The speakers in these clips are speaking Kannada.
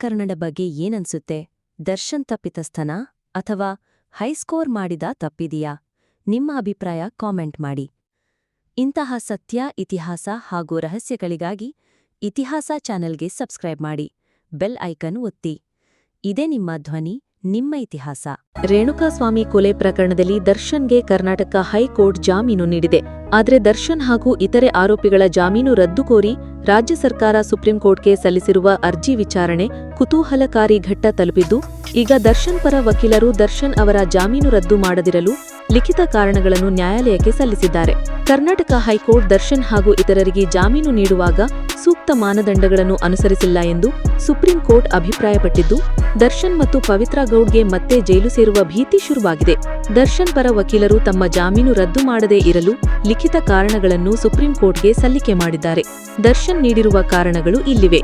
ಪ್ರಕರಣದ ಬಗ್ಗೆ ಏನನ್ಸುತ್ತೆ? ದರ್ಶನ್ ತಪ್ಪಿತಸ್ಥನ ಅಥವಾ ಹೈಸ್ಕೋರ್ ಮಾಡಿದ ತಪ್ಪಿದೆಯಾ? ನಿಮ್ಮ ಅಭಿಪ್ರಾಯ ಕಾಮೆಂಟ್ ಮಾಡಿ. ಇಂತಹ ಸತ್ಯ, ಇತಿಹಾಸ ಹಾಗೂ ರಹಸ್ಯಗಳಿಗಾಗಿ ಇತಿಹಾಸ ಚಾನೆಲ್ಗೆ ಸಬ್ಸ್ಕ್ರೈಬ್ ಮಾಡಿ. ಬೆಲ್ ಐಕನ್ ಒತ್ತಿ. ಇದೇ ನಿಮ್ಮ ಧ್ವನಿ, ನಿಮ್ಮ ಇತಿಹಾಸ. ರೇಣುಕಾಸ್ವಾಮಿ ಕೊಲೆ ಪ್ರಕರಣದಲ್ಲಿ ದರ್ಶನ್ಗೆ ಕರ್ನಾಟಕ ಹೈಕೋರ್ಟ್ ಜಾಮೀನು ನೀಡಿದೆ. ಆದರೆ ದರ್ಶನ್ ಹಾಗೂ ಇತರೆ ಆರೋಪಿಗಳ ಜಾಮೀನು ರದ್ದು ಕೋರಿ ರಾಜ್ಯ ಸರ್ಕಾರ ಸುಪ್ರೀಂಕೋರ್ಟ್ಗೆ ಸಲ್ಲಿಸಿರುವ ಅರ್ಜಿ ವಿಚಾರಣೆ ಕುತೂಹಲಕಾರಿ ಘಟ್ಟ ತಲುಪಿದ್ದು, ಈಗ ದರ್ಶನ್ ಪರ ವಕೀಲರು ದರ್ಶನ್ ಅವರ ಜಾಮೀನು ರದ್ದು ಮಾಡದಿರಲು ಲಿಖಿತ ಕಾರಣಗಳನ್ನು ನ್ಯಾಯಾಲಯಕ್ಕೆ ಸಲ್ಲಿಸಿದ್ದಾರೆ. ಕರ್ನಾಟಕ ಹೈಕೋರ್ಟ್ ದರ್ಶನ್ ಹಾಗೂ ಇತರರಿಗೆ ಜಾಮೀನು ನೀಡುವಾಗ ಸೂಕ್ತ ಮಾನದಂಡಗಳನ್ನು ಅನುಸರಿಸಿಲ್ಲ ಎಂದು ಸುಪ್ರೀಂ ಕೋರ್ಟ್ ಅಭಿಪ್ರಾಯಪಟ್ಟಿದ್ದು, ದರ್ಶನ್ ಮತ್ತು ಪವಿತ್ರ ಗೌಡ್ಗೆ ಮತ್ತೆ ಜೈಲು ಸೇರುವ ಭೀತಿ ಶುರುವಾಗಿದೆ. ದರ್ಶನ್ ಪರ ವಕೀಲರು ತಮ್ಮ ಜಾಮೀನು ರದ್ದು ಮಾಡದೇ ಇರಲು ಲಿಖಿತ ಕಾರಣಗಳನ್ನು ಸುಪ್ರೀಂ ಕೋರ್ಟ್ಗೆ ಸಲ್ಲಿಕೆ ಮಾಡಿದ್ದಾರೆ. ದರ್ಶನ್ ನೀಡಿರುವ ಕಾರಣಗಳು ಇಲ್ಲಿವೆ.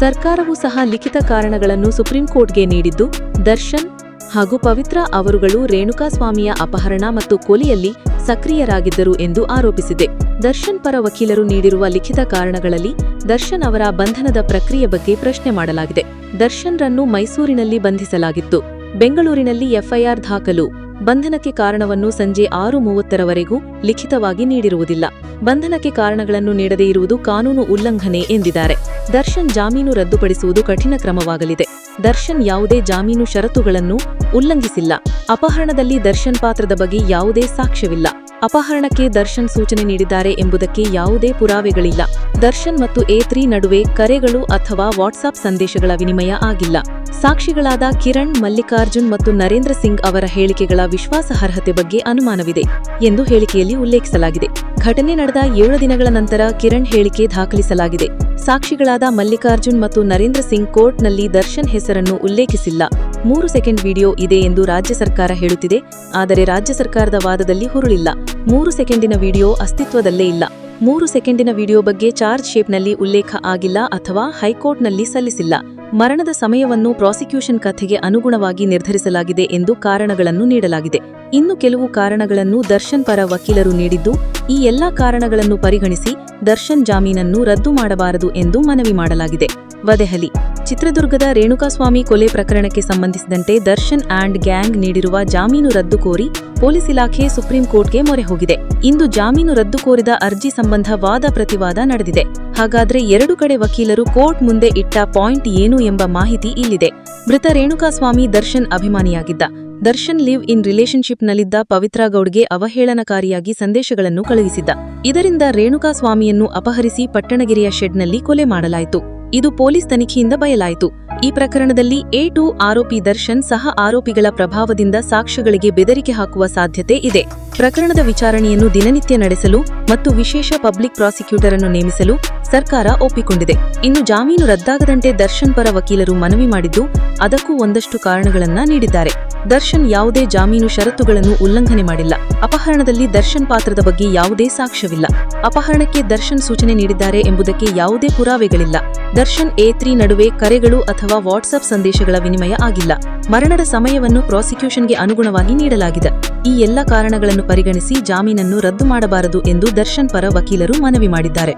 ಸರ್ಕಾರವೂ ಸಹ ಲಿಖಿತ ಕಾರಣಗಳನ್ನು ಸುಪ್ರೀಂ ಕೋರ್ಟ್ಗೆ ನೀಡಿದ್ದು, ದರ್ಶನ್ ಹಾಗೂ ಪವಿತ್ರ ಅವರುಗಳು ರೇಣುಕಾಸ್ವಾಮಿಯ ಅಪಹರಣ ಮತ್ತು ಕೊಲೆಯಲ್ಲಿ ಸಕ್ರಿಯರಾಗಿದ್ದರು ಎಂದು ಆರೋಪಿಸಿದೆ. ದರ್ಶನ್ ಪರ ವಕೀಲರು ನೀಡಿರುವ ಲಿಖಿತ ಕಾರಣಗಳಲ್ಲಿ ದರ್ಶನ್ ಅವರ ಬಂಧನದ ಪ್ರಕ್ರಿಯೆ ಬಗ್ಗೆ ಪ್ರಶ್ನೆ ಮಾಡಲಾಗಿದೆ. ದರ್ಶನ್ರನ್ನು ಮೈಸೂರಿನಲ್ಲಿ ಬಂಧಿಸಲಾಗಿತ್ತು. ಬೆಂಗಳೂರಿನಲ್ಲಿ ಎಫ್ಐಆರ್ ದಾಖಲು. ಬಂಧನಕ್ಕೆ ಕಾರಣವನ್ನು ಸಂಜೆ 6:30ರವರೆಗೂ ಲಿಖಿತವಾಗಿ ನೀಡಿರುವುದಿಲ್ಲ. ಬಂಧನಕ್ಕೆ ಕಾರಣಗಳನ್ನು ನೀಡದೇ ಇರುವುದು ಕಾನೂನು ಉಲ್ಲಂಘನೆ ಎಂದಿದ್ದಾರೆ. ದರ್ಶನ್ ಜಾಮೀನು ರದ್ದುಪಡಿಸುವುದು ಕಠಿಣ ಕ್ರಮವಾಗಲಿದೆ. ದರ್ಶನ್ ಯಾವುದೇ ಜಾಮೀನು ಷರತ್ತುಗಳನ್ನು ಉಲ್ಲಂಘಿಸಿಲ್ಲ. ಅಪಹರಣದಲ್ಲಿ ದರ್ಶನ್ ಪಾತ್ರದ ಬಗ್ಗೆ ಯಾವುದೇ ಸಾಕ್ಷ್ಯವಿಲ್ಲ. ಅಪಹರಣಕ್ಕೆ ದರ್ಶನ್ ಸೂಚನೆ ನೀಡಿದ್ದಾರೆ ಎಂಬುದಕ್ಕೆ ಯಾವುದೇ ಪುರಾವೆಗಳಿಲ್ಲ. ದರ್ಶನ್ ಮತ್ತು A3 ನಡುವೆ ಕರೆಗಳು ಅಥವಾ ವಾಟ್ಸಾಪ್ ಸಂದೇಶಗಳ ವಿನಿಮಯ ಆಗಿಲ್ಲ. ಸಾಕ್ಷಿಗಳಾದ ಕಿರಣ್, ಮಲ್ಲಿಕಾರ್ಜುನ್ ಮತ್ತು ನರೇಂದ್ರ ಸಿಂಗ್ ಅವರ ಹೇಳಿಕೆಗಳ ವಿಶ್ವಾಸಾರ್ಹತೆ ಬಗ್ಗೆ ಅನುಮಾನವಿದೆ ಎಂದು ಹೇಳಿಕೆಯಲ್ಲಿ ಉಲ್ಲೇಖಿಸಲಾಗಿದೆ. ಘಟನೆ ನಡೆದ 7 ದಿನಗಳ ನಂತರ ಕಿರಣ್ ಹೇಳಿಕೆ ದಾಖಲಿಸಲಾಗಿದೆ. ಸಾಕ್ಷಿಗಳಾದ ಮಲ್ಲಿಕಾರ್ಜುನ್ ಮತ್ತು ನರೇಂದ್ರ ಸಿಂಗ್ ಕೋರ್ಟ್ನಲ್ಲಿ ದರ್ಶನ್ ಹೆಸರನ್ನು ಉಲ್ಲೇಖಿಸಿಲ್ಲ. 3 ಸೆಕೆಂಡ್ ವಿಡಿಯೋ ಇದೆ ಎಂದು ರಾಜ್ಯ ಸರ್ಕಾರ ಹೇಳುತ್ತಿದೆ. ಆದರೆ ರಾಜ್ಯ ಸರ್ಕಾರದ ವಾದದಲ್ಲಿ ಹುರುಳಿಲ್ಲ. 3 ಸೆಕೆಂಡಿನ ವಿಡಿಯೋ ಅಸ್ತಿತ್ವದಲ್ಲೇ ಇಲ್ಲ. 3 ಸೆಕೆಂಡಿನ ವಿಡಿಯೋ ಬಗ್ಗೆ ಚಾರ್ಜ್ ಶೀಟ್ನಲ್ಲಿ ಉಲ್ಲೇಖ ಆಗಿಲ್ಲ ಅಥವಾ ಹೈಕೋರ್ಟ್ನಲ್ಲಿ ಸಲ್ಲಿಸಿಲ್ಲ. ಮರಣದ ಸಮಯವನ್ನು ಪ್ರಾಸಿಕ್ಯೂಷನ್ ಕಥೆಗೆ ಅನುಗುಣವಾಗಿ ನಿರ್ಧರಿಸಲಾಗಿದೆ ಎಂದು ಕಾರಣಗಳನ್ನು ನೀಡಲಾಗಿದೆ. ಇನ್ನು ಕೆಲವು ಕಾರಣಗಳನ್ನು ದರ್ಶನ್ ಪರ ವಕೀಲರು ನೀಡಿದ್ದು, ಈ ಎಲ್ಲಾ ಕಾರಣಗಳನ್ನು ಪರಿಗಣಿಸಿ ದರ್ಶನ್ ಜಾಮೀನನ್ನು ರದ್ದು ಮಾಡಬಾರದು ಎಂದು ಮನವಿ ಮಾಡಲಾಗಿದೆ. ವದೆಹಲಿ: ಚಿತ್ರದುರ್ಗದ ರೇಣುಕಾಸ್ವಾಮಿ ಕೊಲೆ ಪ್ರಕರಣಕ್ಕೆ ಸಂಬಂಧಿಸಿದಂತೆ ದರ್ಶನ್ ಆ್ಯಂಡ್ ಗ್ಯಾಂಗ್ ನೀಡಿರುವ ಜಾಮೀನು ರದ್ದು ಕೋರಿ ಪೊಲೀಸ್ ಇಲಾಖೆ ಸುಪ್ರೀಂ ಕೋರ್ಟ್ಗೆ ಮೊರೆ ಹೋಗಿದೆ. ಇಂದು ಜಾಮೀನು ರದ್ದು ಕೋರಿದ ಅರ್ಜಿ ಸಂಬಂಧ ವಾದ ಪ್ರತಿವಾದ ನಡೆದಿದೆ. ಹಾಗಾದ್ರೆ ಎರಡು ಕಡೆ ವಕೀಲರು ಕೋರ್ಟ್ ಮುಂದೆ ಇಟ್ಟ ಪಾಯಿಂಟ್ ಏನು ಎಂಬ ಮಾಹಿತಿ ಇಲ್ಲಿದೆ. ಮೃತ ರೇಣುಕಾಸ್ವಾಮಿ ದರ್ಶನ್ ಅಭಿಮಾನಿಯಾಗಿದ್ದ. ದರ್ಶನ್ ಲಿವ್ ಇನ್ ರಿಲೇಶನ್ಶಿಪ್ನಲ್ಲಿದ್ದ ಪವಿತ್ರ ಗೌಡ್ಗೆ ಅವಹೇಳನಕಾರಿಯಾಗಿ ಸಂದೇಶಗಳನ್ನು ಕಳುಹಿಸಿದ್ದ. ಇದರಿಂದ ರೇಣುಕಾಸ್ವಾಮಿಯನ್ನು ಅಪಹರಿಸಿ ಪಟ್ಟಣಗೆರೆಯ ಶೆಡ್ನಲ್ಲಿ ಕೊಲೆ ಮಾಡಲಾಯಿತು. ಇದು ಪೊಲೀಸ್ ತನಿಖೆಯಿಂದ ಬಯಲಾಯಿತು. ಈ ಪ್ರಕರಣದಲ್ಲಿ A2 ಆರೋಪಿ ದರ್ಶನ್ ಸಹ ಆರೋಪಿಗಳ ಪ್ರಭಾವದಿಂದ ಸಾಕ್ಷ್ಯಗಳಿಗೆ ಬೆದರಿಕೆ ಹಾಕುವ ಸಾಧ್ಯತೆ ಇದೆ. ಪ್ರಕರಣದ ವಿಚಾರಣೆಯನ್ನು ದಿನನಿತ್ಯ ನಡೆಸಲು ಮತ್ತು ವಿಶೇಷ ಪಬ್ಲಿಕ್ ಪ್ರಾಸಿಕ್ಯೂಟರ್ ಅನ್ನು ನೇಮಿಸಲು ಸರ್ಕಾರ ಒಪ್ಪಿಕೊಂಡಿದೆ. ಇನ್ನು ಜಾಮೀನು ರದ್ದಾಗದಂತೆ ದರ್ಶನ್ ಪರ ವಕೀಲರು ಮನವಿ ಮಾಡಿದ್ದು, ಅದಕ್ಕೂ ಒಂದಷ್ಟು ಕಾರಣಗಳನ್ನ ನೀಡಿದ್ದಾರೆ. ದರ್ಶನ್ ಯಾವುದೇ ಜಾಮೀನು ಷರತ್ತುಗಳನ್ನು ಉಲ್ಲಂಘನೆ ಮಾಡಿಲ್ಲ. ಅಪಹರಣದಲ್ಲಿ ದರ್ಶನ್ ಪಾತ್ರದ ಬಗ್ಗೆ ಯಾವುದೇ ಸಾಕ್ಷ್ಯವಿಲ್ಲ. ಅಪಹರಣಕ್ಕೆ ದರ್ಶನ್ ಸೂಚನೆ ನೀಡಿದ್ದಾರೆ ಎಂಬುದಕ್ಕೆ ಯಾವುದೇ ಪುರಾವೆಗಳಿಲ್ಲ. ದರ್ಶನ್ A3 ನಡುವೆ ಕರೆಗಳು ಅಥವಾ ವಾಟ್ಸಾಪ್ ಸಂದೇಶಗಳ ವಿನಿಮಯ ಆಗಿಲ್ಲ. ಮರಣದ ಸಮಯವನ್ನು ಪ್ರಾಸಿಕ್ಯೂಷನ್ಗೆ ಅನುಗುಣವಾಗಿ ನೀಡಲಾಗಿದೆ. ಈ ಎಲ್ಲ ಕಾರಣಗಳನ್ನು ಪರಿಗಣಿಸಿ ಜಾಮೀನನ್ನು ರದ್ದು ಮಾಡಬಾರದು ಎಂದು ದರ್ಶನ್ ಪರ ವಕೀಲರು ಮನವಿ ಮಾಡಿದ್ದಾರೆ.